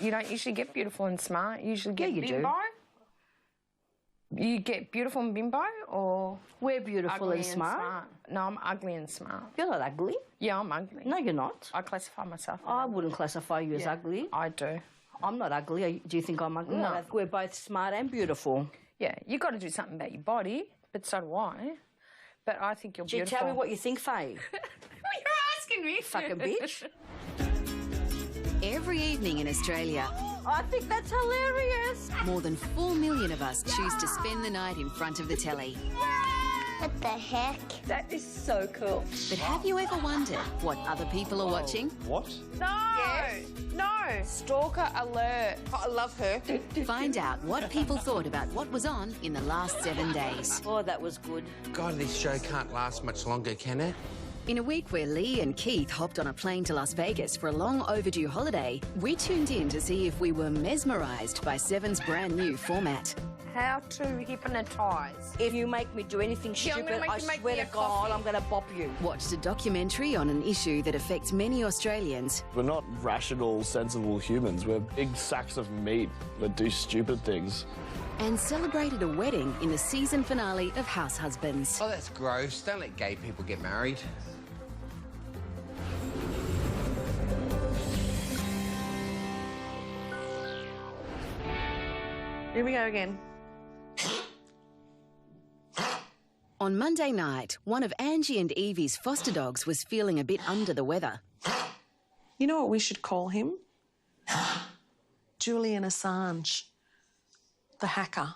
You don't usually get beautiful and smart. You usually get you bimbo. You get beautiful and bimbo, or we're beautiful and smart. No, I'm ugly and smart. You're not ugly. Yeah, I'm ugly. No, you're not. I classify myself. I wouldn't classify you as ugly. I do. I'm not ugly. Do you think I'm ugly? No. We're both smart and beautiful. Yeah, you've got to do something about your body, but so do I. But I think you're beautiful. Tell me what you think, Faye. You're asking me. Fucking bitch. Every evening in Australia, I think that's hilarious. more than 4 million of us choose to spend the night in front of the telly. What the heck? That is so cool. But have you ever wondered what other people are watching? What? No! Yes. No! Stalker alert. I love her. Find out what people thought about what was on in the last 7 days. Oh, that was good. God, this show can't last much longer, can it? In a week where Lee and Keith hopped on a plane to Las Vegas for a long overdue holiday, we tuned in to see if we were mesmerised by Seven's brand new format. How to hypnotise. If you make me do anything stupid, I swear to God, I'm going to bop you. Watched a documentary on an issue that affects many Australians. We're not rational, sensible humans. We're big sacks of meat that do stupid things. And celebrated a wedding in the season finale of House Husbands. Oh, that's gross. Don't let gay people get married. Here we go again. On Monday night, one of Angie and Evie's foster dogs was feeling a bit under the weather. You know what we should call him? Julian Assange, the hacker.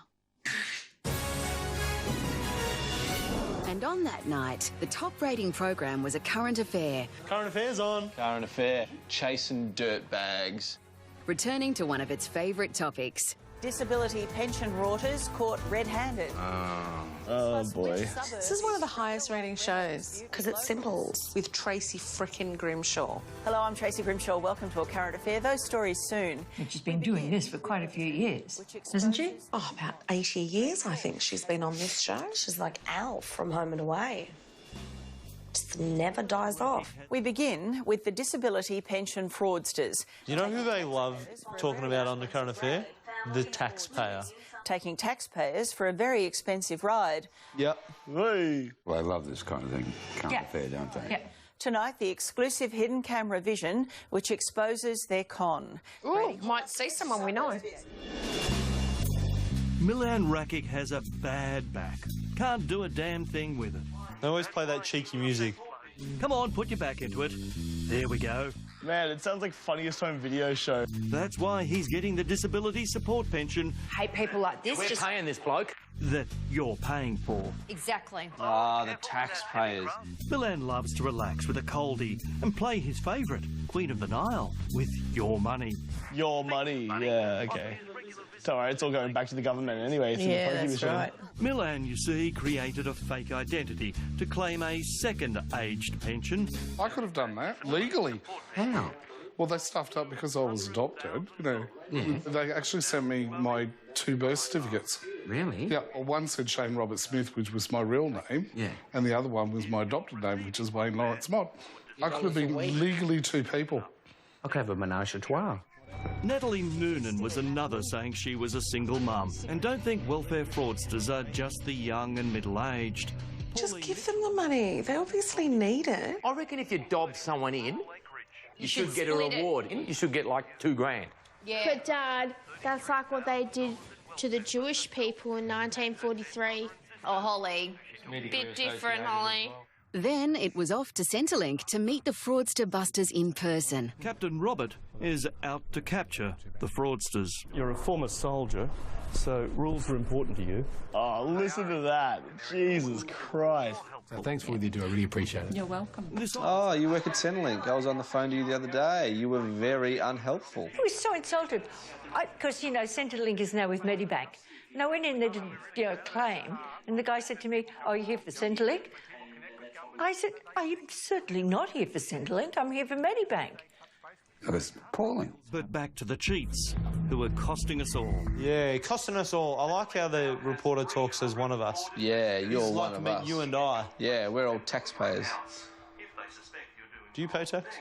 And on that night, the top-rating program was A Current Affair. Current Affairs on. Current Affair. Chasing dirt bags. Returning to one of its favourite topics. Disability pension rorters caught red-handed. Oh, boy. This is one of the highest rating shows because it's simple with Tracy frickin' Grimshaw. Hello, I'm Tracy Grimshaw. Welcome to A Current Affair. Those stories soon. She's been doing this for quite a few years, hasn't she? Oh, about 80 years, I think she's been on this show. She's like Al from Home and Away. Just never dies off. We begin with the disability pension fraudsters. You know who they love talking about on The Current Affair? The taxpayer. Taking taxpayers for a very expensive ride. Yep. Hey. Well, I love this kind of thing. Current Affair, don't they? Yeah. Tonight, the exclusive hidden camera vision, which exposes their con. Ooh, might see someone we know. Milan Rakic has a bad back. Can't do a damn thing with it. They always play that cheeky music. Come on, put your back into it. There we go. Man, it sounds like funniest home video show. That's why he's getting the disability support pension. Hate people like this. We're paying this bloke. That you're paying for. Exactly. Ah, the taxpayers. Milan loves to relax with a coldie and play his favourite, Queen of the Nile, with your money. Your money, yeah, okay. It's all right, it's all going back to the government anyway. Yeah, that's right. Milan, you see, created a fake identity to claim a second aged pension. I could have done that legally. How? Well, they stuffed up because I was adopted, you know. Yeah. They actually sent me my 2 birth certificates. Really? Yeah, well, one said Shane Robert Smith, which was my real name. Yeah. And the other one was my adopted name, which is Wayne Lawrence Mott. I could have been legally 2 people. I could have a menage a trois. Natalie Noonan was another saying she was a single mum. And don't think welfare fraudsters are just the young and middle-aged. Just give them the money. They obviously need it. I reckon if you dob someone in, you should get a reward. You should get like $2 grand. Yeah. But, Dad, that's like what they did to the Jewish people in 1943. Oh, Holly. Bit different, Holly. Then it was off to Centrelink to meet the fraudster busters in person. Captain Robert is out to capture the fraudsters. You're a former soldier, so rules are important to you. Oh, listen to that. Jesus Christ. Thanks for what you do. I really appreciate it. You're welcome. Oh, you work at Centrelink. I was on the phone to you the other day. You were very unhelpful. I was so insulted. Because, you know, Centrelink is now with Medibank. And I went in there to, claim, and the guy said to me, "Oh, you're here for Centrelink?" I said, "I'm certainly not here for Centrelink. I'm here for Medibank." That was appalling. But back to the cheats, who are costing us all. Yeah, costing us all. I like how the reporter talks as one of us. Yeah, you're one of us. You and I. Yeah, we're all taxpayers. Do you pay tax?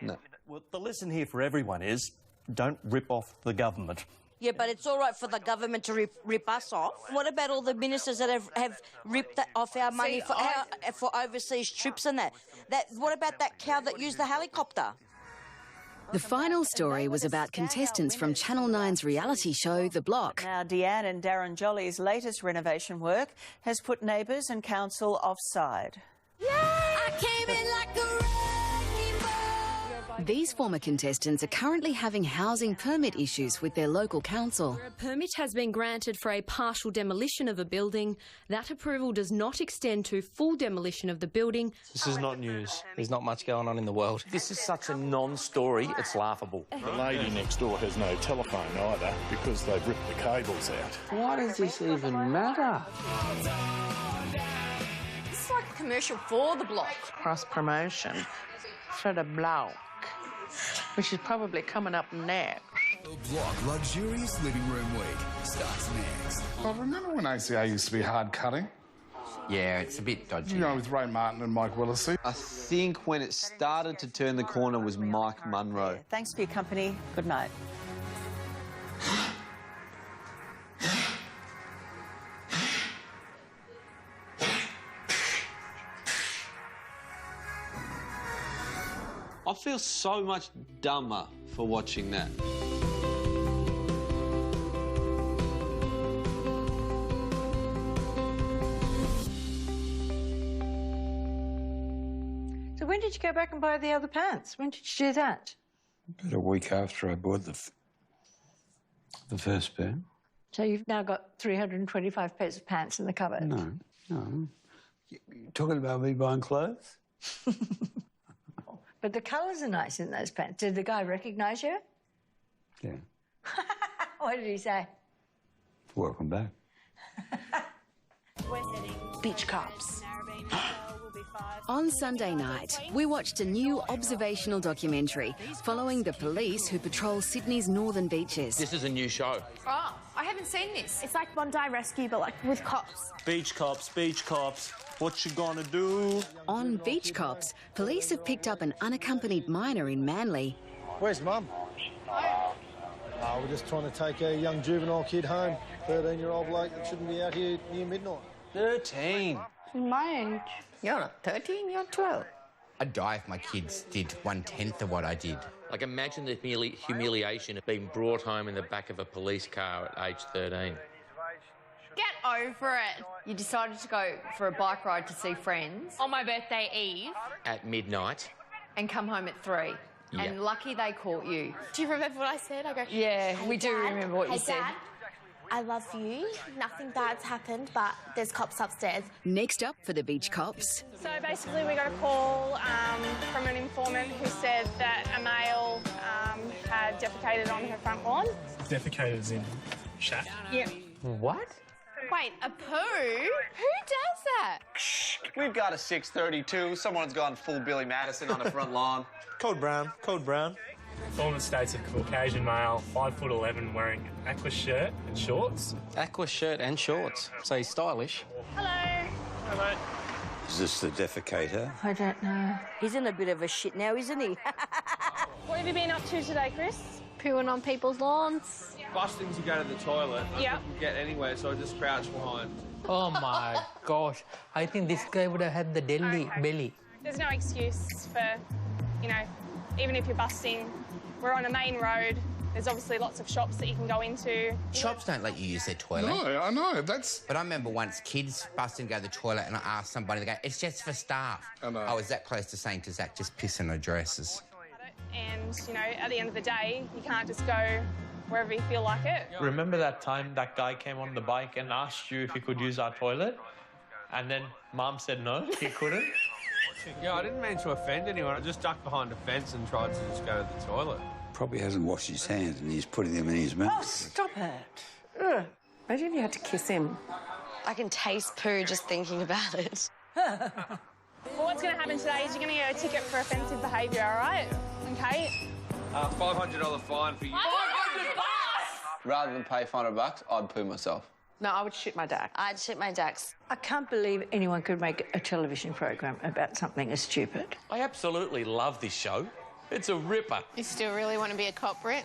No. Well, the lesson here for everyone is don't rip off the government. Yeah, but it's all right for the government to rip us off. What about all the ministers that have ripped off our money for overseas trips and that? What about that cow that used the helicopter? The final story was about contestants from Channel 9's reality show, The Block. Now, Deanne and Darren Jolly's latest renovation work has put neighbours and council offside. I came in like a These former contestants are currently having housing permit issues with their local council. Where a permit has been granted for a partial demolition of a building, that approval does not extend to full demolition of the building. This is not news. There's not much going on in the world. This is such a non-story, it's laughable. The lady next door has no telephone either because they've ripped the cables out. Why does this even matter? This is like a commercial for The Block. Cross-promotion for the block, which is probably coming up next. The Block Luxurious Living Room Week starts next. I remember when ACA used to be hard cutting. Yeah, it's a bit dodgy. You know, with Ray Martin and Mike Willisey. I think when it started to turn the corner was Mike Munro. Thanks for your company. Good night. I feel so much dumber for watching that. So when did you go back and buy the other pants? When did you do that? About a week after I bought the first pair. So you've now got 325 pairs of pants in the cupboard? No. You're talking about me buying clothes? But the colours are nice in those pants. Did the guy recognise you? Yeah. What did he say? Welcome back. Beach cops. On Sunday night, we watched a new observational documentary following the police who patrol Sydney's northern beaches. This is a new show. Oh, I haven't seen this. It's like Bondi Rescue, but like with cops. Beach cops, what you gonna do? On Beach Cops, police have picked up an unaccompanied minor in Manly. Where's Mum? We're just trying to take a young juvenile kid home. 13-year-old bloke that shouldn't be out here near midnight. 13. My age. You're not 13, you're 12. I'd die if my kids did 1/10 of what I did. Like, imagine the humiliation of being brought home in the back of a police car at age 13. Get over it. You decided to go for a bike ride to see friends on my birthday eve. At midnight. And come home at 3. Yeah. And lucky they caught you. Do you remember what I said? I go, yeah, we do remember what you said. Dad, I love you. Nothing bad's happened, but there's cops upstairs. Next up for the Beach Cops. So basically we got a call from an informant who said that a male had defecated on her front lawn. Defecated as in shat? Yeah. What? Wait, a poo? Who does that? We've got a 632. Someone's gone full Billy Madison on the front lawn. Code brown. Informant states a Caucasian male, 5'11", wearing aqua shirt and shorts. Aqua shirt and shorts. So he's stylish. Hello. Hello. Is this the defecator? I don't know. He's in a bit of a shit now, isn't he? What have you been up to today, Chris? Pooing on people's lawns. Busting to go to the toilet. I couldn't get anywhere, so I just crouched behind. Oh my gosh. I think this guy would have had the belly. There's no excuse for, even if you're busting. We're on a main road. There's obviously lots of shops that you can go into. Shops don't let you use their toilet. No, I know, that's... But I remember once kids busting to go to the toilet and I asked somebody, they go, it's just for staff. I know. I was that close to saying to Zach, just piss in our dresses. And, at the end of the day, you can't just go wherever you feel like it. Remember that time that guy came on the bike and asked you if he could use our toilet? And then Mum said no, he couldn't? Yeah, I didn't mean to offend anyone. I just ducked behind a fence and tried to just go to the toilet. Probably hasn't washed his hands and he's putting them in his mouth. Oh, stop it. Ugh. Imagine if you had to kiss him. I can taste poo just thinking about it. Well, what's going to happen today is you're going to get a ticket for offensive behaviour, all right? OK? $500 fine for you. $500 Rather than pay $500, I'd poo myself. No, I would shit my dack. I'd shit my dacks. I can't believe anyone could make a television program about something as stupid. I absolutely love this show. It's a ripper. You still really want to be a cop, Britt?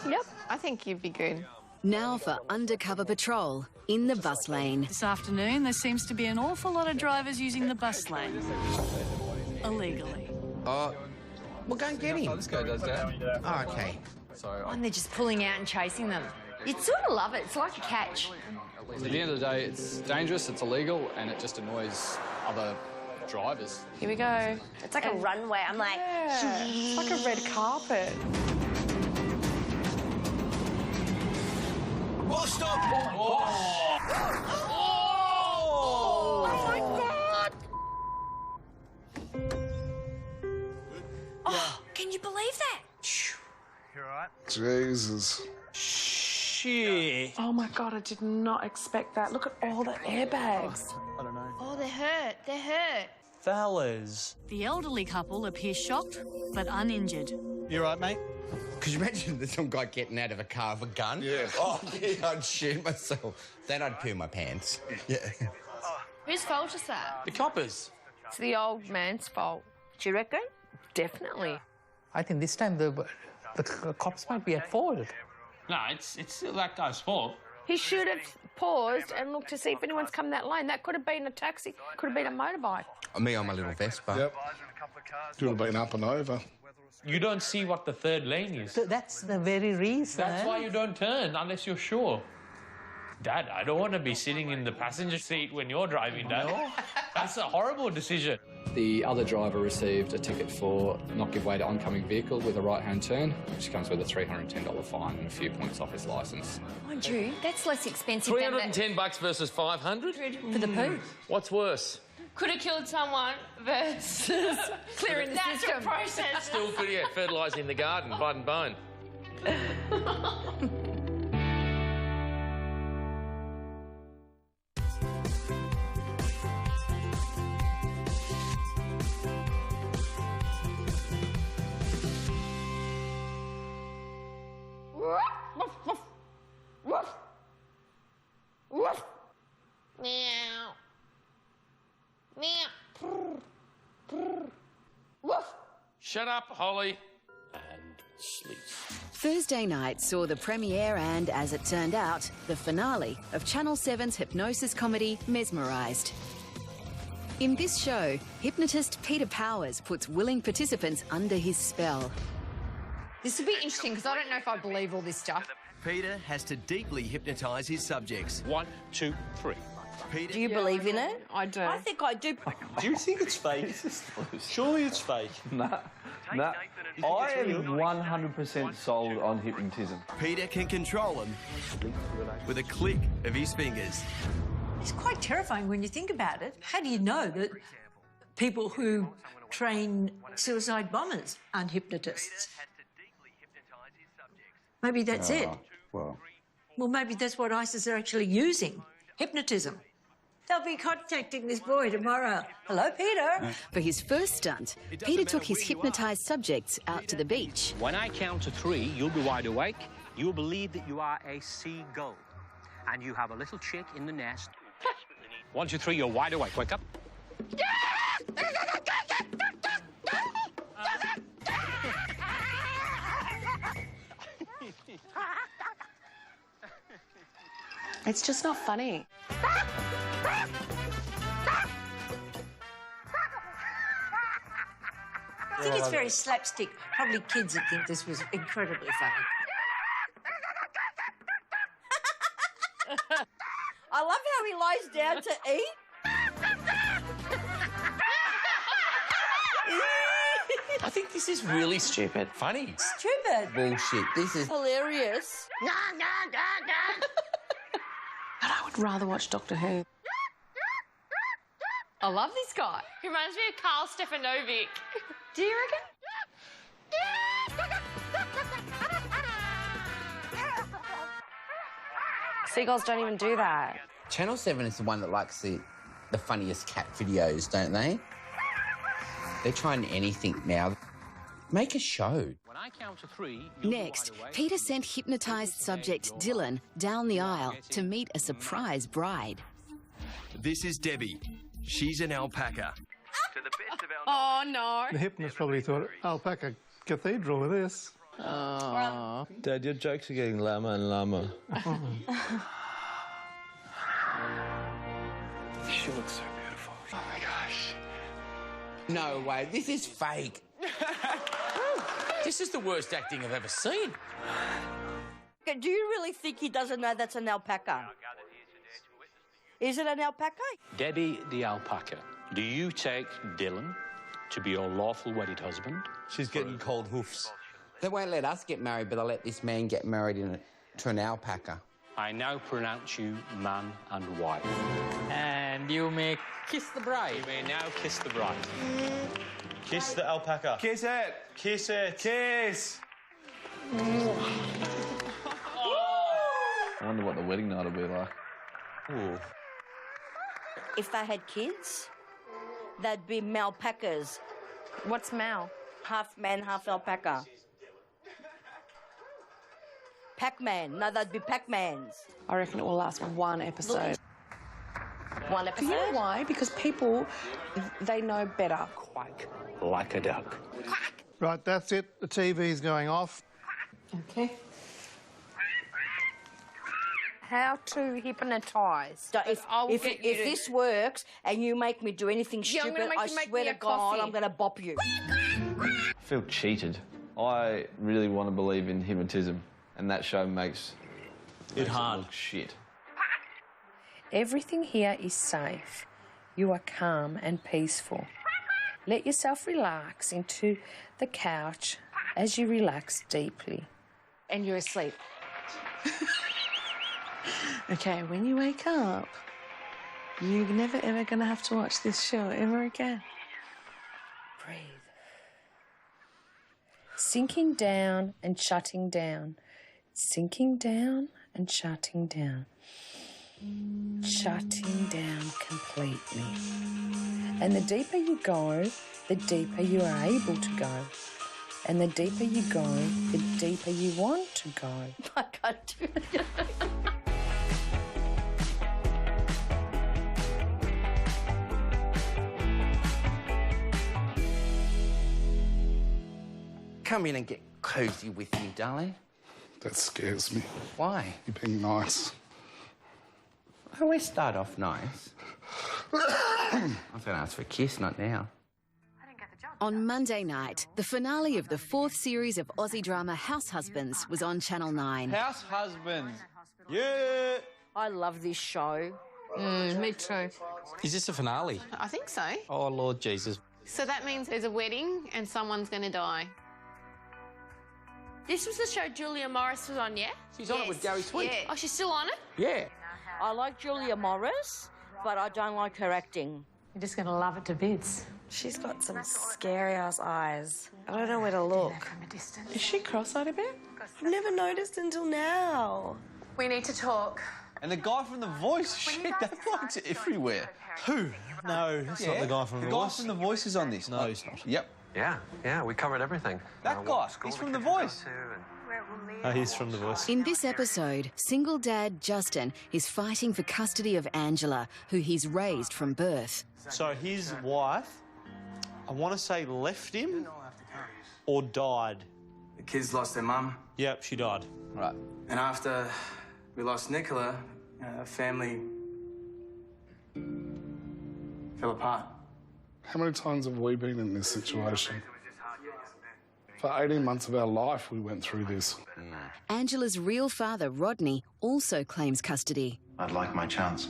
Yep, I think you'd be good. Now for undercover patrol in the bus lane. This afternoon, there seems to be an awful lot of drivers using the bus lane. Illegally. Oh, well, go and get him. Oh, this guy does that. Oh, okay. And they're just pulling out and chasing them. You'd sort of love it. It's like a catch. At the end of the day, it's dangerous, it's illegal, and it just annoys other drivers. Here we go. It's like a runway. I'm like... Yeah. It's like a red carpet. Oh, stop! Oh my God! Oh, can you believe that? You're right. Jesus. Shit. Oh my God, I did not expect that. Look at all the airbags. I don't know. Oh, they're hurt. They're hurt. Fellas. The elderly couple appear shocked but uninjured. You right, mate? Could you imagine there's some guy getting out of a car with a gun? Yeah. Oh, yeah, I'd shoot myself. Then I'd poo my pants. Yeah. Whose fault is that? The coppers. It's the old man's fault. Do you reckon? Definitely. I think this time the cops might be at fault. No, it's still that guy's fault. He should have paused and looked to see if anyone's come that lane. That could have been a taxi, could have been a motorbike. Me on my little Vespa. Yep. Could have been up and over. You don't see what the third lane is. So that's the very reason. That's why you don't turn unless you're sure. Dad, I don't want to be sitting in the passenger seat when you're driving, Dad. No. That's a horrible decision. The other driver received a ticket for not give way to oncoming vehicle with a right-hand turn, which comes with a $310 fine and a few points off his licence. Mind you, that's less expensive than that. $310 versus 500 for the poo. What's worse? Could have killed someone versus clearing the system. Process. Still good, yeah, fertilising the garden, blood and bone. Meow. Meow. Woof. Shut up, Holly. And sleep. Thursday night saw the premiere and, as it turned out, the finale of Channel 7's hypnosis comedy Mesmerised. In this show, hypnotist Peter Powers puts willing participants under his spell. This will be interesting because I don't know if I believe all this stuff. Peter has to deeply hypnotise his subjects. 1, 2, 3. Do you believe in it? I do. I think I do. Do you think it's fake? Surely it's fake. Nah. I am 100% sold on hypnotism. Peter can control him with a click of his fingers. It's quite terrifying when you think about it. How do you know that people who train suicide bombers aren't hypnotists? Maybe that's it. Well, maybe that's what ISIS are actually using, hypnotism. They'll be contacting this boy tomorrow. Hello, Peter. For his first stunt, Peter took his hypnotised subjects out to the beach. When I count to 3, you'll be wide awake. You'll believe that you are a seagull. And you have a little chick in the nest. 1, 2, 3, you're wide awake. Wake up. It's just not funny. I think it's very slapstick. Probably kids that think this was incredibly funny. I love how he lies down to eat. I think this is really stupid. Funny. Stupid. Bullshit. This is hilarious. But I would rather watch Doctor Who. I love this guy. He reminds me of Carl Stefanovic. Do you reckon? Seagulls don't even do that. Channel 7 is the one that likes the funniest cat videos, don't they? They're trying anything now. Make a show. When I count to 3, Next, Peter sent hypnotised subject Dylan down the aisle to meet a surprise bride. This is Debbie. She's an alpaca. To the best of our Oh, no. The hypnotist probably thought, alpaca cathedral with this. Oh. Dad, your jokes are getting lammer and lammer. She looks so beautiful. Oh, my gosh. No way, this is fake. This is the worst acting I've ever seen. Do you really think he doesn't know that's an alpaca? Is it an alpaca? Debbie the alpaca, do you take Dylan to be your lawful wedded husband? She's getting cold hoofs. They won't let us get married, but they'll let this man get married to an alpaca. I now pronounce you man and wife. And you may kiss the bride. You may now kiss the bride. Kiss the alpaca. Kiss it. Kiss it. Kiss. I wonder what the wedding night will be like. Ooh. If they had kids, they'd be malpacas. What's mal? Half man, half alpaca. Pac-Man. No, they'd be Pac-Mans. I reckon it will last one episode. One episode? You know why? Because people, they know better. Quack like a duck. Right, that's it. The TV's going off. Okay. How to hypnotise. So if this works and you make me do anything Yeah, I'm stupid, gonna make I you make swear me to a God, coffee. I'm going to bop you. I feel cheated. I really want to believe in hypnotism, and that show makes it hard. Look shit. Everything here is safe. You are calm and peaceful. Let yourself relax into the couch as you relax deeply. And you're asleep. Okay, when you wake up, you're never ever going to have to watch this show ever again. Breathe. Sinking down and shutting down. Sinking down and shutting down. Shutting down completely. And the deeper you go, the deeper you are able to go. And the deeper you go, the deeper you want to go. I can't do it. Come in and get cosy with me, darling. That scares me. Why? You're being nice. I always start off nice. I was going to ask for a kiss, not now. On Monday night, the finale of the 4th series of Aussie drama House Husbands was on Channel 9. House Husbands. Yeah. I love this show. Me too. Is this the finale? I think so. Oh, Lord Jesus. So that means there's a wedding and someone's going to die. This was the show Julia Morris was on, yeah? She's on it with Gary Sweet. Yeah. Oh, she's still on it? Yeah. I like Julia Morris, but I don't like her acting. You're just going to love it to bits. She's got some scary-ass eyes. I don't know where to look. From a distance. Is she cross-eyed a bit? I've never noticed until now. We need to talk. And the guy from The Voice, shit, that bloke's everywhere. Who? No, that's not the guy from The Voice. The guy from The Voice is on this. No, he's not. Yep. Yeah, we covered everything. That guy, he's from The Voice. Oh, he's from The Voice. In this episode, single dad Justin is fighting for custody of Angela, who he's raised from birth. So his wife, I want to say, left him or died. The kids lost their mum. Yep, she died. Right. And after we lost Nicola, family fell apart. How many times have we been in this situation? For 18 months of our life, we went through this. Angela's real father, Rodney, also claims custody. I'd like my chance.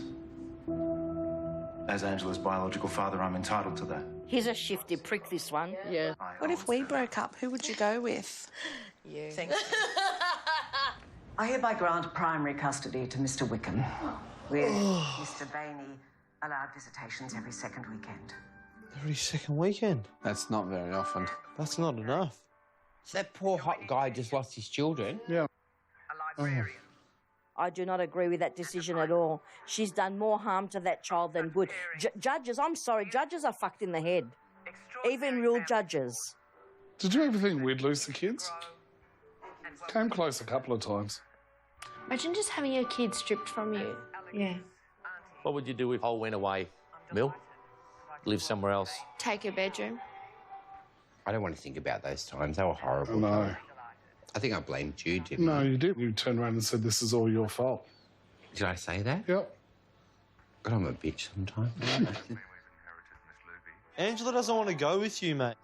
As Angela's biological father, I'm entitled to that. He's a shifty prick, this one. Yeah. What if we broke up? Who would you go with? You. Thanks. I hereby grant primary custody to Mr. Wickham, with Mr. Bainey allowed visitations every second weekend. Every second weekend? That's not very often. That's not enough. So that poor hot guy just lost his children? Yeah. I do not agree with that decision at all. She's done more harm to that child than good. Judges, I'm sorry, judges are fucked in the head. Even real judges. Did you ever think we'd lose the kids? Came close a couple of times. Imagine just having your kid stripped from you. Yeah. What would you do if I went away, Mill? Live somewhere else? Take your bedroom. I don't want to think about those times. They were horrible. No. I think I blamed you, didn't No, I? you did. You turned around and said, this is all your fault. Did I say that? Yep. God, I'm a bitch sometimes. Angela doesn't want to go with you, mate.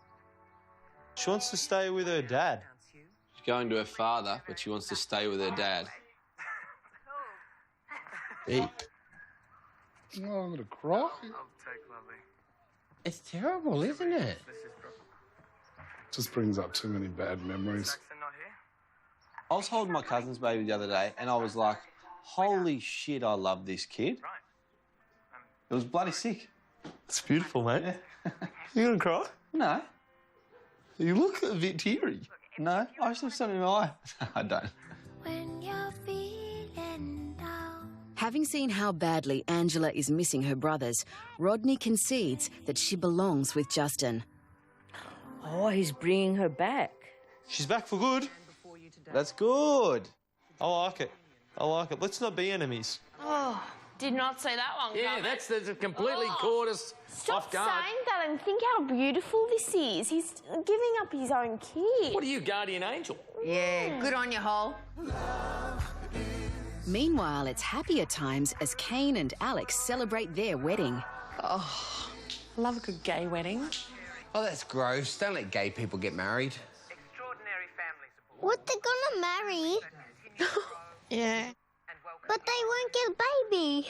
She wants to stay with her dad. She's going to her father, but she wants to stay with her dad. Deep. Oh, I'm going to cry. It's terrible, isn't it? Just brings up too many bad memories. I was holding my cousin's baby the other day, and I was like, holy shit, I love this kid. It was bloody sick. It's beautiful, mate. You gonna cry? No. You look a bit teary. No, I just have something in my eye. I don't. When you're feeling down. Having seen how badly Angela is missing her brothers, Rodney concedes that she belongs with Justin. Oh, he's bringing her back. She's back for good. That's good. I like it. I like it. Let's not be enemies. Oh, did not see that one coming. That's completely caught us off guard. Stop saying that and think how beautiful this is. He's giving up his own kid. What are you, guardian angel? Yeah, good on you, Hole. Meanwhile, it's happier times as Kane and Alex celebrate their wedding. Oh, I love a good gay wedding. Oh, that's gross. Don't let gay people get married. What, they're gonna marry? Yeah. But they won't get a baby.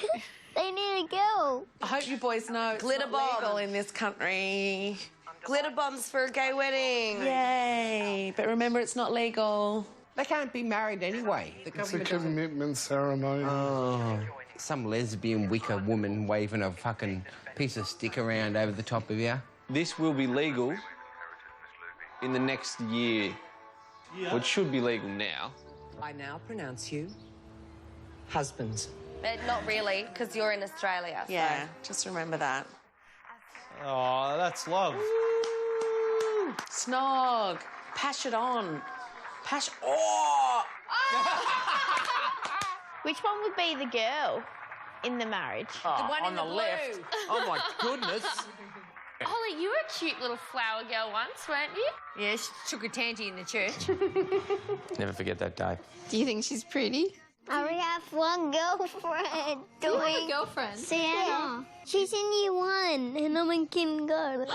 They need a girl. I hope you boys know it's Glitter not bomb. legal in this country. Glitter bombs for a gay wedding. Yay. But remember, it's not legal. They can't be married anyway. The It's a government doesn't- commitment ceremony. Oh, some lesbian Wicca woman waving a fucking piece of stick around over the top of you. This will be legal in the next year. Well, it should be legal now. I now pronounce you husbands. But not really, because you're in Australia. So. Yeah, just remember that. Oh, that's love. Woo! Snog. Pash it on. Pash... Oh! Which one would be the girl in the marriage? Oh, The one on in the the blue. left. Oh, my goodness. Holly, you were a cute little flower girl once, weren't you? Yeah, she took a tanty in the church. Never forget that day. Do you think she's pretty? I only have one girlfriend. You have a girlfriend? Sienna. She's in year 1 and I'm in kindergarten.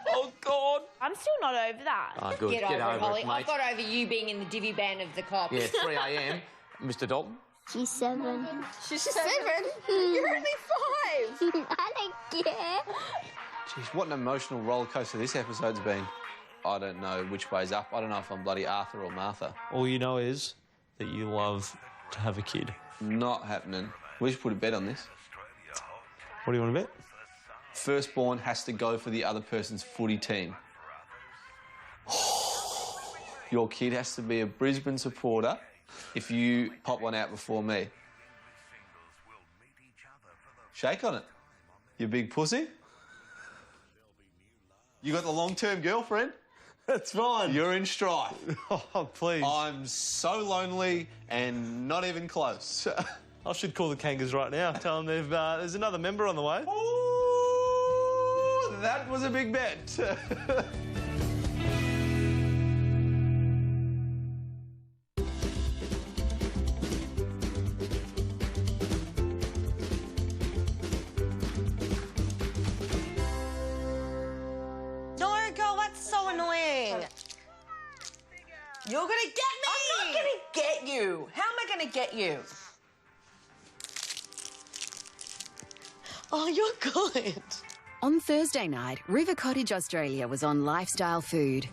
Oh, God. I'm still not over that. Oh, good. Get over it, Holly. mate. I've got over you being in the divvy band of the cops. Yeah, 3 a.m. Mr. Dalton. She's 7. She's 7? You're only 5. I don't care. Jeez, what an emotional roller coaster this episode's been. I don't know which way's up. I don't know if I'm bloody Arthur or Martha. All you know is that you love to have a kid. Not happening. We should put a bet on this. What do you want to bet? Firstborn has to go for the other person's footy team. Your kid has to be a Brisbane supporter if you pop one out before me. Shake on it, you big pussy. You got the long-term girlfriend? That's fine. You're in strife. Oh, please. I'm so lonely and not even close. I should call the Kangas right now. Tell them there's another member on the way. Ooh, that was a big bet. No, girl, that's so annoying. You're gonna get me! I'm not gonna get you. How am I gonna get you? Oh, you're good. On Thursday night, River Cottage Australia was on Lifestyle Food.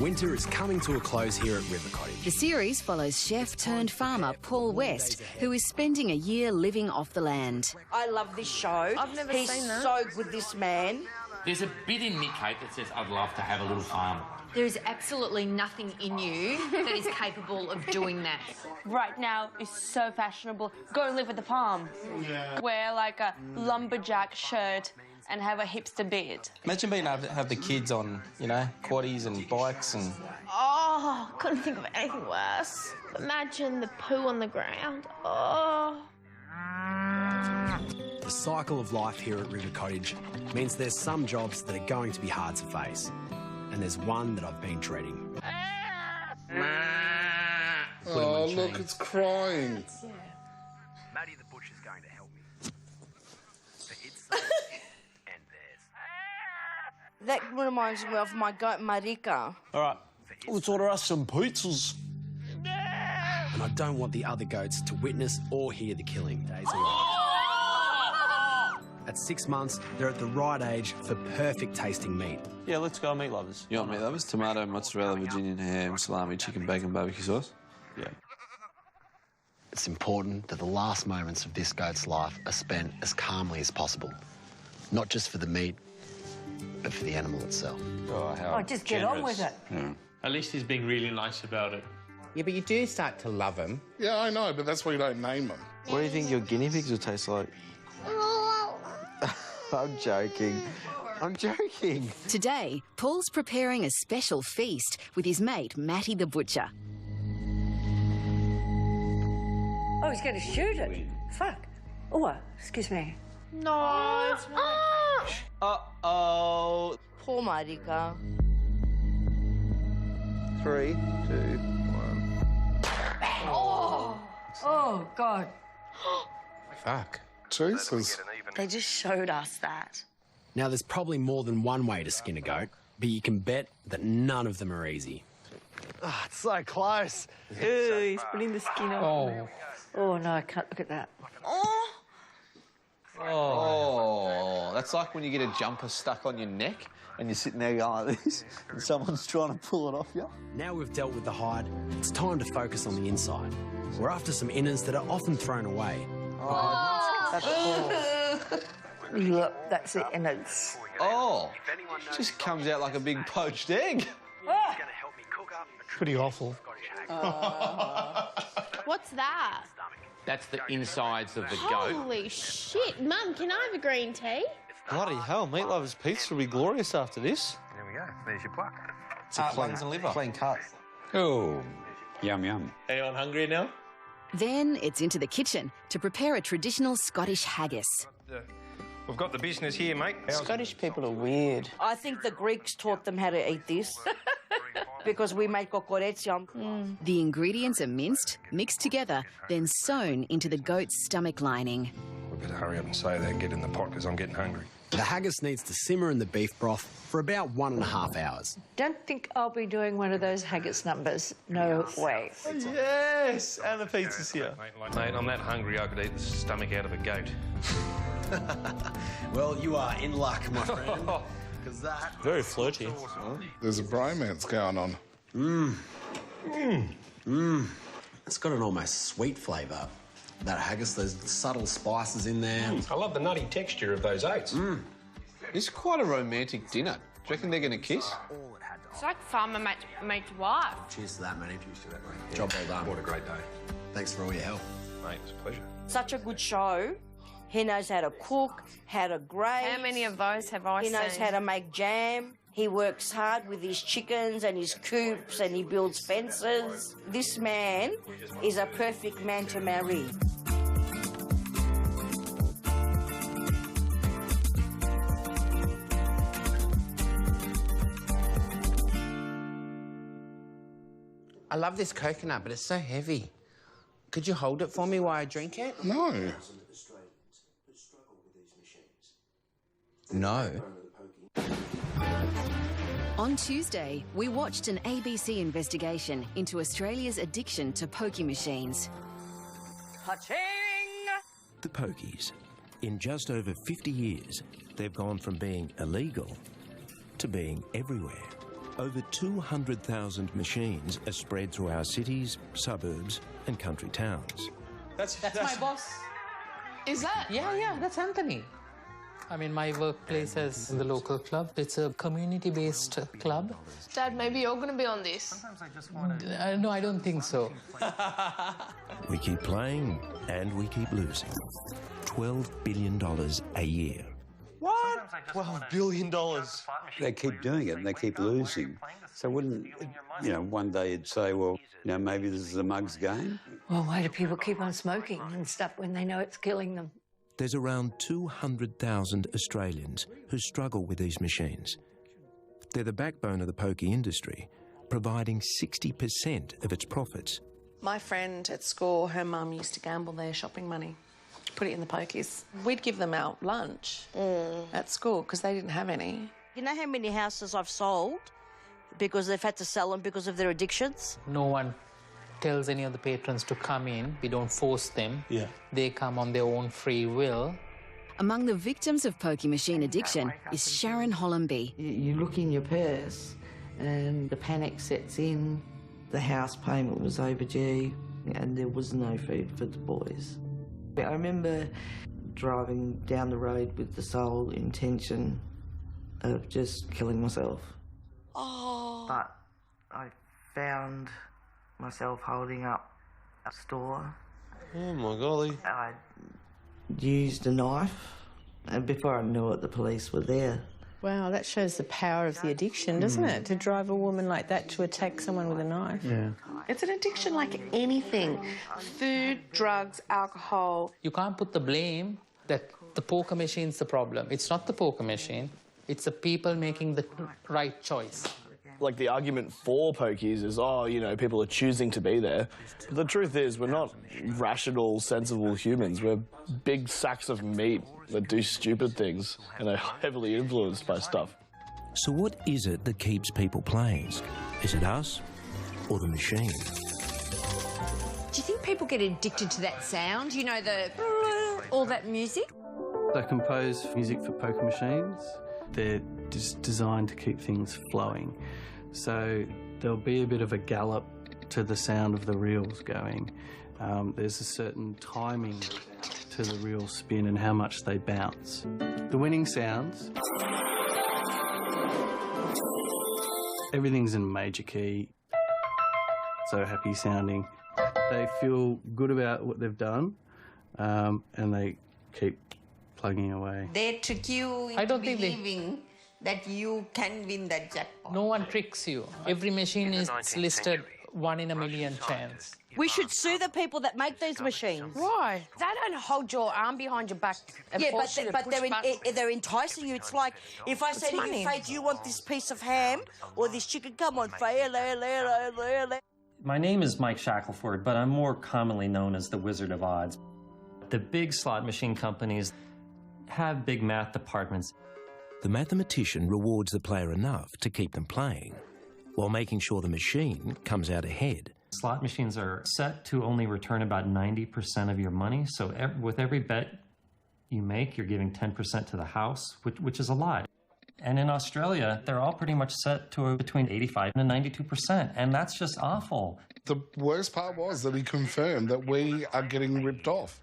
Winter is coming to a close here at River Cottage. The series follows chef turned farmer Paul West, who is spending a year living off the land. I love this show. I've never He's seen that. so good, this man. There's a bit in Nick Kate that says, I'd love to have a little farm. There is absolutely nothing in you that is capable of doing that. Right now is so fashionable. Go and live with the palm. Yeah. Wear like a lumberjack shirt and have a hipster beard. Imagine being able to have the kids on, quaddies and bikes and... Oh, couldn't think of anything worse. Imagine the poo on the ground. Oh. The cycle of life here at River Cottage means there's some jobs that are going to be hard to face, and there's one that I've been dreading. Oh, look, it's crying. Maddie the Butcher's going to help me. For its sake and theirs. That reminds me of my goat, Marika. All right, let's order us some pizzas. And I don't want the other goats to witness or hear the killing. Days away. At 6 months, they're at the right age for perfect tasting meat. Yeah, let's go meat lovers. You want meat lovers? Tomato, mozzarella, Virginian ham, salami, chicken, bacon, barbecue sauce? Yeah. It's important that the last moments of this goat's life are spent as calmly as possible. Not just for the meat, but for the animal itself. Oh, how just get on with it. Yeah. At least he's being really nice about it. Yeah, but you do start to love him. Yeah, I know, but that's why you don't name them. What do you think your guinea pigs will taste like? I'm joking. I'm joking. Today, Paul's preparing a special feast with his mate, Matty the Butcher. Oh, he's going to shoot it. Fuck. Oh, excuse me. No, it's not. Uh-oh. Poor Marika. 3, 2, 1. Oh, God. Fuck. Jesus. They just showed us that. Now, there's probably more than one way to skin a goat, but you can bet that none of them are easy. Oh, it's so close. Ooh, he's putting the skin on. Oh, no, I can't look at that. Oh, that's like when you get a jumper stuck on your neck and you're sitting there going like this and someone's trying to pull it off you. Now we've dealt with the hide, it's time to focus on the inside. We're after some innards that are often thrown away. That's cool. Look, that's it, and it's... Oh, it just comes out like a big poached egg. Pretty awful. What's that? That's the insides of the goat. Holy shit. Mum, can I have a green tea? Bloody hell, meat lovers pizza will be glorious after this. There we go. There's your pluck. It's a lungs and liver. Clean cut. Oh, yum, yum. Anyone hungry now? Then it's into the kitchen to prepare a traditional Scottish haggis. We've got the business here, mate. Scottish people are weird. I think the Greeks taught them how to eat this. Because we make kokoretsia. The ingredients are minced, mixed together, then sewn into the goat's stomach lining. We better hurry up and say that and get in the pot because I'm getting hungry. The haggis needs to simmer in the beef broth for about 1.5 hours. Don't think I'll be doing one of those haggis numbers. No way. Yes, and the pizza's here. Mate, I'm that hungry I could eat the stomach out of a goat. Well, you are in luck, my friend. Because that... Very flirty. There's a bromance going on. It's got an almost sweet flavour. That haggis, there's subtle spices in there. I love the nutty texture of those oats. It's quite a romantic dinner. Do you reckon they're going to kiss? It's like farmer mate's wife. Cheers to that, Matty. Cheers to that, mate. Job well done. What a great day. Thanks for all your help. Mate, it's a pleasure. Such a good show. He knows how to cook, how to grate. How many of those have I seen? He knows how to make jam. He works hard with his chickens and his coops and he builds fences. This man is a perfect man to marry. I love this coconut, but it's so heavy. Could you hold it for me while I drink it? No. No. On Tuesday, we watched an ABC investigation into Australia's addiction to Pokie machines. Ka-ching! The Pokies. In just over 50 years, they've gone from being illegal to being everywhere. Over 200,000 machines are spread through our cities, suburbs and country towns. That's my boss. Is that? Yeah, that's Anthony. I mean, my workplace is in the local club. It's a community-based club. Dad, maybe you're going to be on this. No, I don't think so. We keep playing and we keep losing. $12 billion a year. What? $12 billion. They keep doing it and they keep losing. So wouldn't, one day you'd say, well, maybe this is a mug's game? Well, why do people keep on smoking and stuff when they know it's killing them? There's around 200,000 Australians who struggle with these machines. They're the backbone of the pokie industry, providing 60% of its profits. My friend at school, her mum used to gamble their shopping money, put it in the pokies. We'd give them our lunch at school because they didn't have any. You know how many houses I've sold because they've had to sell them because of their addictions? No one tells any of the patrons to come in. We don't force them. Yeah. They come on their own free will. Among the victims of pokie machine addiction is Sharon Hollamby. You look in your purse and the panic sets in. The house payment was overdue and there was no food for the boys. I remember driving down the road with the sole intention of just killing myself. Oh. But I found myself holding up a store. Oh, my golly. I used a knife, and before I knew it, the police were there. Wow, that shows the power of the addiction, doesn't it? To drive a woman like that to attack someone with a knife. Yeah. It's an addiction like anything. Food, drugs, alcohol. You can't put the blame that the poker machine's the problem. It's not the poker machine. It's the people making the right choice. Like, the argument for pokies is, oh, you know, people are choosing to be there. But the truth is, we're not rational, sensible humans. We're big sacks of meat that do stupid things and are heavily influenced by stuff. So what is it that keeps people playing? Is it us or the machine? Do you think people get addicted to that sound? You know, all that music? They compose music for poker machines. They're just designed to keep things flowing. So there'll be a bit of a gallop to the sound of the reels going. There's a certain timing to the reel spin and how much they bounce. The winning sounds, everything's in major key, so happy sounding. They feel good about what they've done and they keep plugging away. They trick you into believing that you can win that jackpot. No one tricks you. Every machine is listed 1 in a million chance. We should sue the people that make these machines. Right. They don't hold your arm behind your back and Yeah, force you to but push buttons. they're enticing you. It's like if I say to you, Faye, do you want this piece of ham or this chicken? Come on, Faye. My name is Mike Shackelford, but I'm more commonly known as the Wizard of Odds. The big slot machine companies have big math departments. The mathematician rewards the player enough to keep them playing, while making sure the machine comes out ahead. Slot machines are set to only return about 90% of your money, so with every bet you make, you're giving 10% to the house, which is a lot. And in Australia, they're all pretty much set to between 85 and 92%, and that's just awful. The worst part was that he confirmed that we are getting ripped off.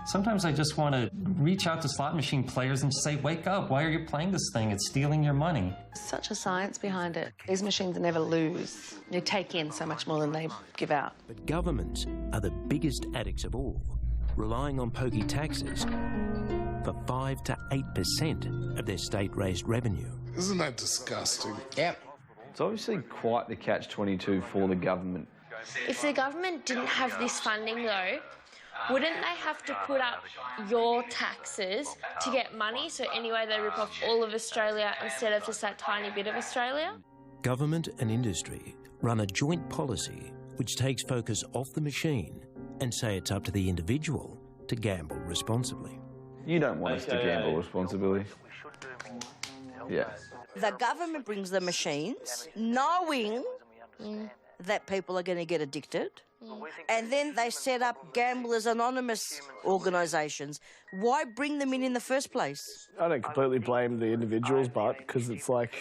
Sometimes I just want to reach out to slot machine players and say, wake up, why are you playing this thing? It's stealing your money. Such a science behind it. These machines never lose. They take in so much more than they give out. But governments are the biggest addicts of all, relying on pokie taxes for 5 to 8% of their state-raised revenue. Isn't that disgusting? Yep. It's obviously quite the catch-22 for the government. If the government didn't have this funding, though, wouldn't they have to put up your taxes to get money? So anyway, they rip off all of Australia instead of just that tiny bit of Australia? Government and industry run a joint policy which takes focus off the machine and say it's up to the individual to gamble responsibly. You don't want us to gamble responsibly. Yeah. The government brings the machines, knowing that people are going to get addicted. And then they set up Gamblers Anonymous organisations. Why bring them in the first place? I don't completely blame the individuals, but because it's like,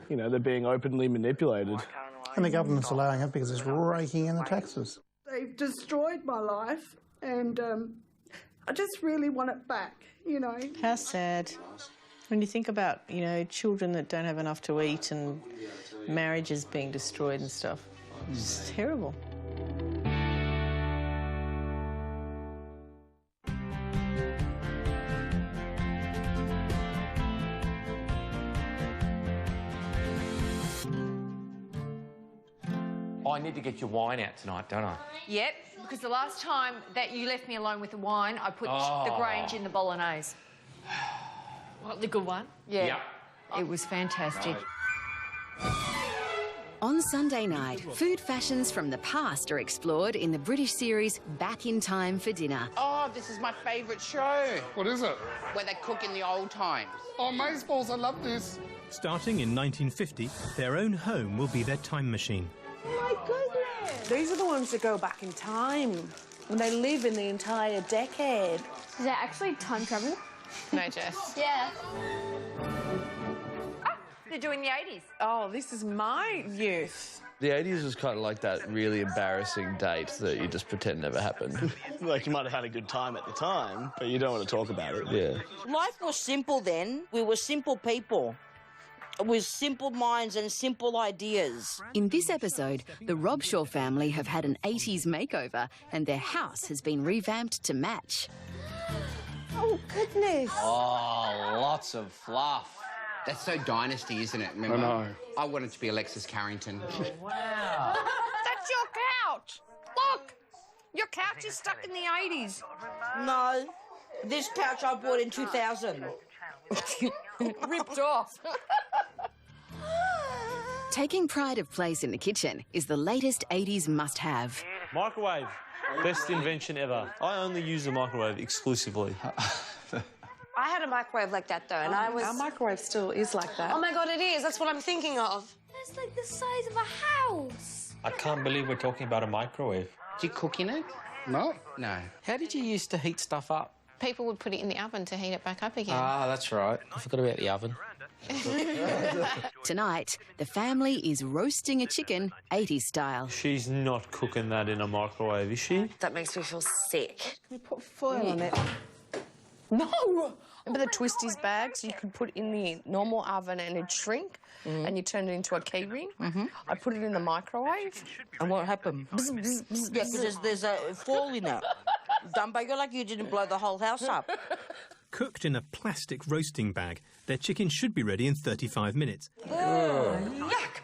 you know, they're being openly manipulated. And the government's allowing it because it's raking in the taxes. They've destroyed my life and I just really want it back, you know. How sad. When you think about, you know, children that don't have enough to eat and marriages being destroyed and stuff. It's terrible. Oh, I need to get your wine out tonight, don't I? Yep, because the last time that you left me alone with the wine, I put the Grange in the bolognese. What, the good one? Yeah. Yep. It was fantastic. On Sunday night, food fashions from the past are explored in the British series Back in Time for Dinner. Oh, this is my favourite show. What is it? Where they cook in the old times. Oh, Mazeballs, I love this. Starting in 1950, their own home will be their time machine. Oh, my goodness. These are the ones that go back in time, when they live in the entire decade. Is that actually time travel? No, Jess. Yeah. They're doing the 80s. Oh, this is my youth. The 80s was kind of like that really embarrassing date that you just pretend never happened. Like, you might have had a good time at the time, but you don't want to talk about it. Yeah. Life was simple then. We were simple people with simple minds and simple ideas. In this episode, the Robshaw family have had an 80s makeover and their house has been revamped to match. Oh, goodness. Oh, lots of fluff. That's so Dynasty, isn't it? Remember? I know. I wanted to be Alexis Carrington. Wow. That's your couch. Look, your couch is stuck in the 80s. No, this couch I bought in 2000. Ripped off. Taking pride of place in the kitchen is the latest 80s must-have. Microwave. Best invention ever. I only use the microwave exclusively. I had a microwave like that, though, and I was... Our microwave still is like that. Oh, my God, it is. That's what I'm thinking of. It's like the size of a house. I can't believe we're talking about a microwave. Do you cook in it? No. No. How did you used to heat stuff up? People would put it in the oven to heat it back up again. Ah, that's right. I forgot about the oven. Tonight, the family is roasting a chicken 80s style. She's not cooking that in a microwave, is she? That makes me feel sick. Can we put foil on it? No! Remember the Twisties bags you could put in the normal oven and it'd shrink and you turn it into a key ring? I put it in the microwave. And what happened? Yeah, because there's a fall in it. Dumbo, you're like you didn't blow the whole house up. Cooked in a plastic roasting bag, their chicken should be ready in 35 minutes. Oh, yuck!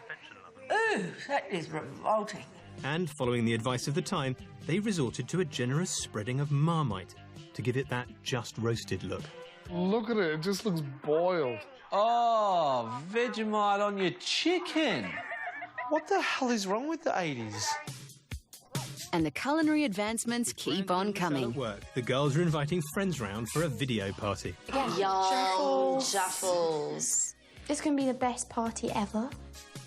Ooh, that is revolting. And following the advice of the time, they resorted to a generous spreading of Marmite to give it that just roasted look. Look at it, it just looks boiled. Oh, Vegemite on your chicken. What the hell is wrong with the 80s? And the culinary advancements keep on coming. At work, the girls are inviting friends round for a video party. Yum, Jaffles. This can be the best party ever.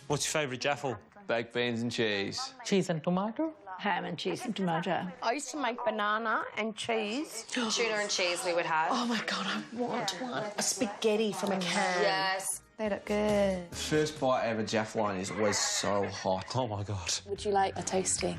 What's your favourite Jaffle? Baked beans and cheese. Cheese and tomato? Ham and cheese and tomato. I used to make banana and cheese. Tuna and cheese we would have. Oh, my God, I want one. A spaghetti from a can. Yes. They look good. First bite ever Jaff line is always so hot. Oh, my God. Would you like a toasty?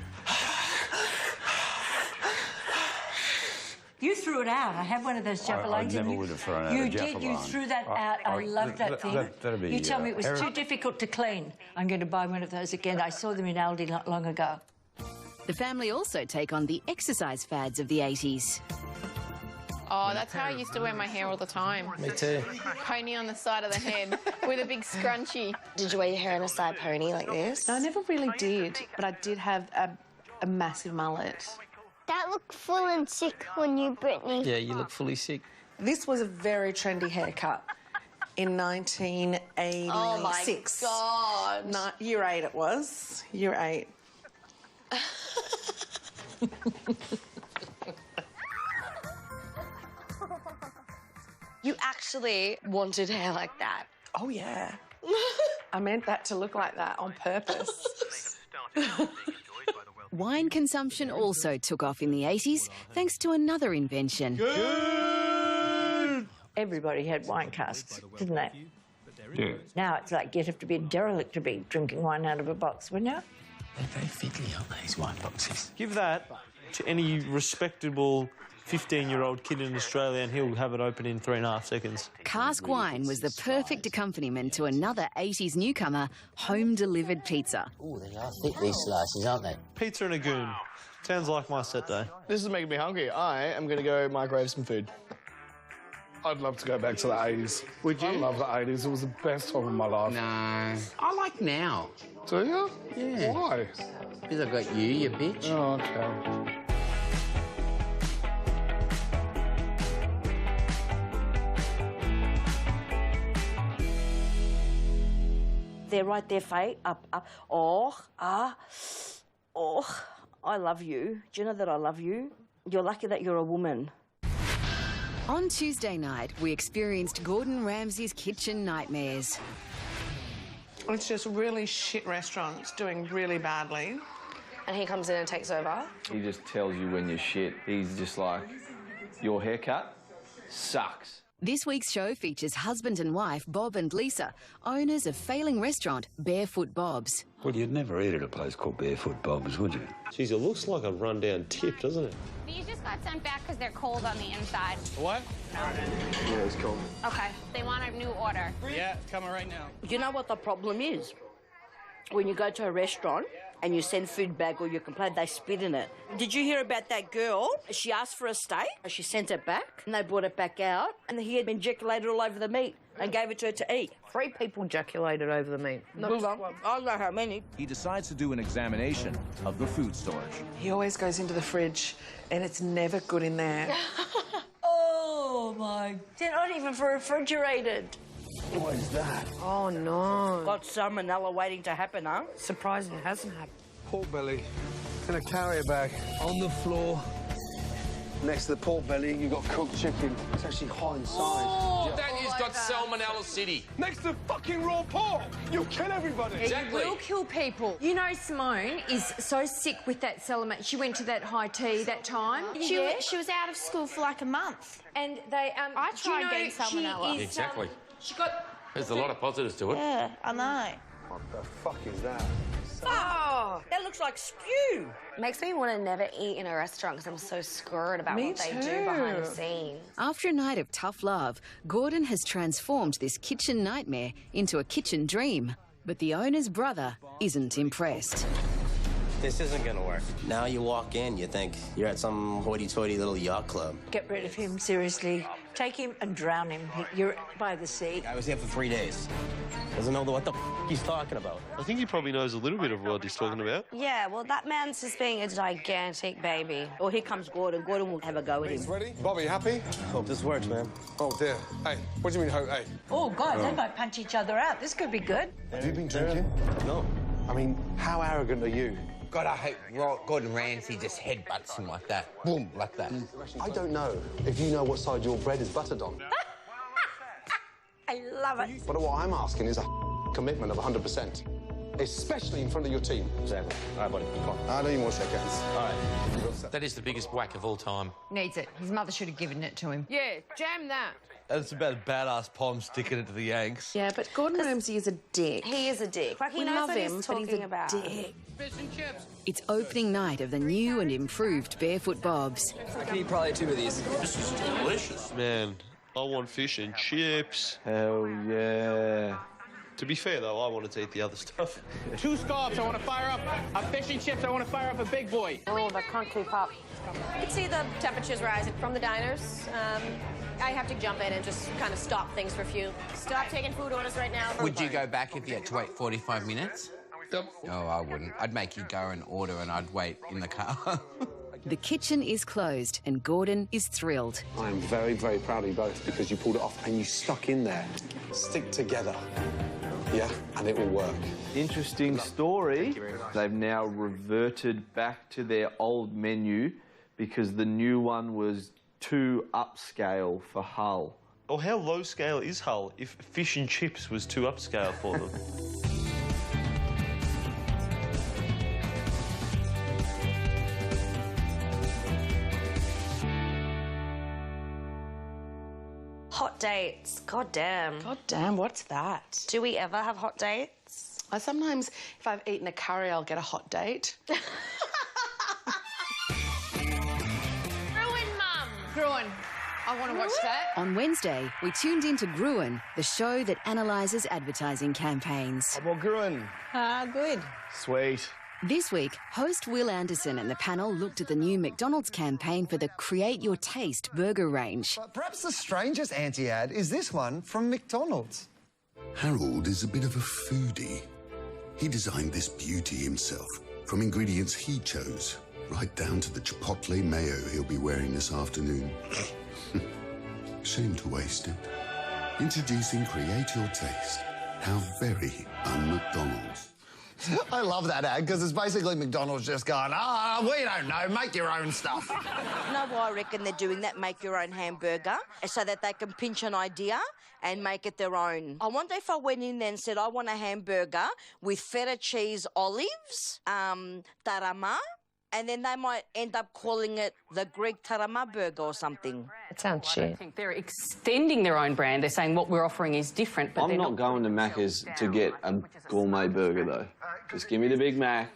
You threw it out. I had one of those javelins. I never would have thrown out You a did. You javelin. threw that out. I love that thing. That'd be, you tell me it was too difficult to clean. I'm going to buy one of those again. I saw them in Aldi not long ago. The family also take on the exercise fads of the 80s. Oh, that's how I used to wear my hair all the time. Me too. Pony on the side of the head with a big scrunchie. Did you wear your hair in a side pony like this? No, I never really did, but I did have a massive mullet. That looked full and sick on you, Brittany. Yeah, you look fully sick. This was a very trendy haircut in 1986. Oh, my God. Year 8 it was. Year 8. You actually wanted hair like that? Oh, yeah. I meant that to look like that on purpose. Wine consumption also took off in the 80s thanks to another invention. Good. Everybody had wine casks, didn't they? Yeah. Now it's like you'd have to be a derelict to be drinking wine out of a box, wouldn't you? They're very fiddly, aren't they, these wine boxes? Give that to any respectable 15-year-old kid in Australia and he'll have it open in 3.5 seconds. Cask wine was the perfect accompaniment to another 80s newcomer, home-delivered pizza. Oh, they are thick, these slices, aren't they? Pizza and a goon. Sounds like my set day. This is making me hungry. I am going to go microwave some food. I'd love to go back to the 80s. Would you? I love the 80s. It was the best time of my life. No. I like now. Do you? Yeah. Why? Because I've got you bitch. Oh, okay. They're right there, Faye. Up. Oh, I love you. Do you know that I love you? You're lucky that you're a woman. On Tuesday night, we experienced Gordon Ramsay's kitchen nightmares. It's just a really shit restaurant. It's doing really badly. And he comes in and takes over. He just tells you when you're shit. He's just like, your haircut sucks. This week's show features husband and wife Bob and Lisa, owners of failing restaurant Barefoot Bob's. Well, you'd never eat at a place called Barefoot Bob's, would you? Geez, it looks like a rundown tip, doesn't it? These just got sent back because they're cold on the inside. What? Yeah, it's cold. Okay. They want a new order. Yeah, it's coming right now. You know what the problem is? When you go to a restaurant and you send food back or you complain, they spit in it. Did you hear about that girl? She asked for a steak, she sent it back, and they brought it back out, and he had been ejaculated all over the meat and gave it to her to eat. 3 people ejaculated over the meat. I don't know how many. He decides to do an examination of the food storage. He always goes into the fridge, and it's never good in there. Oh, my... They're not even refrigerated. What is that? Oh, no. Got salmonella waiting to happen, huh? Surprising it hasn't happened. Pork belly in a carrier bag on the floor. Next to the pork belly, you've got cooked chicken. It's actually hot inside. Oh, that has got Salmonella City. Next to fucking raw pork! You'll kill everybody. Exactly. You will kill people. You know, Simone is so sick with that salmonella. She went to that high tea that time. She was out of school for like a month. And they... I tried getting salmonella. She is, Exactly. she got... There's a lot of positives to it. Yeah, I know. What the fuck is that? Oh, that looks like stew. Makes me want to never eat in a restaurant because I'm so screwed about what they do behind the scenes. After a night of tough love, Gordon has transformed this kitchen nightmare into a kitchen dream. But the owner's brother isn't impressed. This isn't gonna work. Now you walk in, you think you're at some hoity-toity little yacht club. Get rid of him, seriously. Take him and drown him. You're by the sea. I was here for 3 days. Doesn't know what the he's talking about. I think he probably knows a little bit of what he's talking about. Yeah, well, that man's just being a gigantic baby. Or here comes Gordon. Gordon will have a go at him. Ready? Bobby, happy? Hope this works, man. Oh, dear. Hey, what do you mean, hope? Hey. Oh, God, they might punch each other out. This could be good. Have you been drinking? No. I mean, how arrogant are you? God, I hope Gordon Ramsay just headbutts him like that. Boom, like that. I don't know if you know what side your bread is buttered on. I love it. But what I'm asking is a commitment of 100%, especially in front of your team. Exactly. All right, buddy, come on. I don't even want to shake hands. All right. That is the biggest whack of all time. Needs it. His mother should have given it to him. Yeah, jam that. That's about a badass Pom sticking it to the Yanks. Yeah, but Gordon Ramsay is a dick. He is a dick. Like, he knows love what him, he's but he's talking a about. dick. Fish and chips. It's opening night of the new and improved Barefoot Bob's. I could eat probably 2 of these. This is delicious. Man, I want fish and chips. Hell yeah. To be fair, though, I wanted to eat the other stuff. 2 scallops, I want to fire up. A fish and chips, I want to fire up a big boy. Oh, they can't keep up. You can see the temperatures rising from the diners. I have to jump in and just kind of stop things for a few. Stop taking food orders right now. Would you go back if you had to wait 45 minutes? Yep. Oh, I wouldn't. I'd make you go and order and I'd wait in the car. The kitchen is closed and Gordon is thrilled. I'm very, very proud of you both because you pulled it off and you stuck in there. Stick together. Yeah, and it will work. Interesting story. They've now reverted back to their old menu because the new one was too upscale for Hull. Oh, how low scale is Hull if fish and chips was too upscale for them? Hot dates. God damn. God damn, what's that? Do we ever have hot dates? I sometimes, if I've eaten a curry, I'll get a hot date. Gruen, Mum. Gruen. I want to watch that. On Wednesday, we tuned into Gruen, the show that analyses advertising campaigns. Well, Gruen. Ah, good. Sweet. This week, host Will Anderson and the panel looked at the new McDonald's campaign for the Create Your Taste burger range. But perhaps the strangest anti-ad is this one from McDonald's. Harold is a bit of a foodie. He designed this beauty himself, from ingredients he chose, right down to the chipotle mayo he'll be wearing this afternoon. Shame to waste it. Introducing Create Your Taste. How very un-McDonald's. I love that ad because it's basically McDonald's just going, we don't know, make your own stuff. You know why I reckon they're doing that? Make your own hamburger, so that they can pinch an idea and make it their own. I wonder if I went in there and said, I want a hamburger with feta cheese olives, tarama, and then they might end up calling it the Greek tarama burger or something. It sounds shit. I think they're extending their own brand. They're saying what we're offering is different, but I'm not going to Macca's to get a gourmet burger, though. Just give me the Big Mac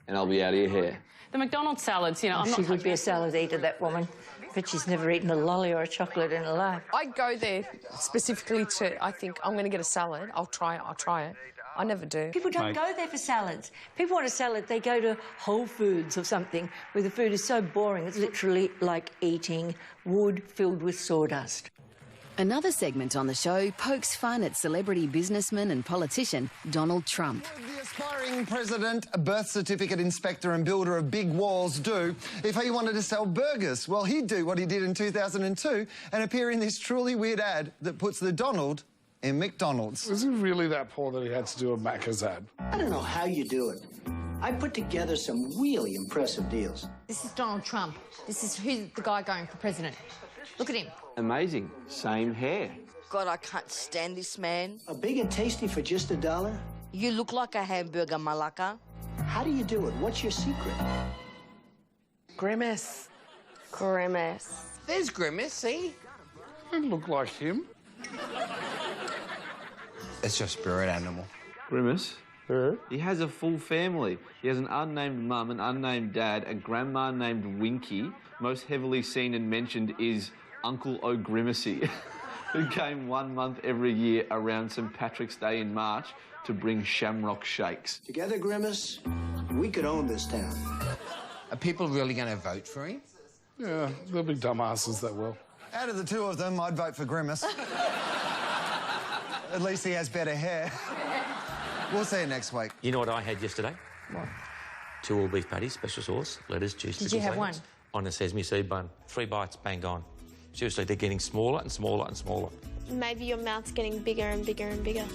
and I'll be out of your hair. The McDonald's salads, you know, She would be a salad eater, that woman. But she's never eaten a lolly or a chocolate in her life. I go there specifically to, I think, I'm going to get a salad. I'll try it. I never do. People don't go there for salads. People want a salad, they go to Whole Foods or something where the food is so boring. It's literally like eating wood filled with sawdust. Another segment on the show pokes fun at celebrity businessman and politician Donald Trump. The aspiring president, a birth certificate inspector and builder of big walls do if he wanted to sell burgers? Well, he'd do what he did in 2002 and appear in this truly weird ad that puts the Donald in McDonald's. Is he really that poor that he had to do a Macca's ad? I don't know how you do it. I put together some really impressive deals. This is Donald Trump. Who's the guy going for president. Look at him. Amazing. Same hair. God, I can't stand this man. A big and tasty for just $1? You look like a hamburger, Malaka. How do you do it? What's your secret? Grimace. Grimace. There's Grimace, see? Doesn't look like him. It's your spirit animal. Grimace? He has a full family. He has an unnamed mum, an unnamed dad, a grandma named Winky. Most heavily seen and mentioned is Uncle O'Grimacy, who came 1 month every year around St. Patrick's Day in March to bring shamrock shakes. Together, Grimace, we could own this town. Are people really going to vote for him? Yeah, there'll be dumbasses that will. Out of the two of them, I'd vote for Grimace. At least he has better hair. We'll see you next week. You know what I had yesterday? What? 2 all-beef patties, special sauce, lettuce, cheese, Did you have one? on a sesame seed bun. 3 bites, bang gone. Seriously, they're getting smaller and smaller and smaller. Maybe your mouth's getting bigger and bigger and bigger.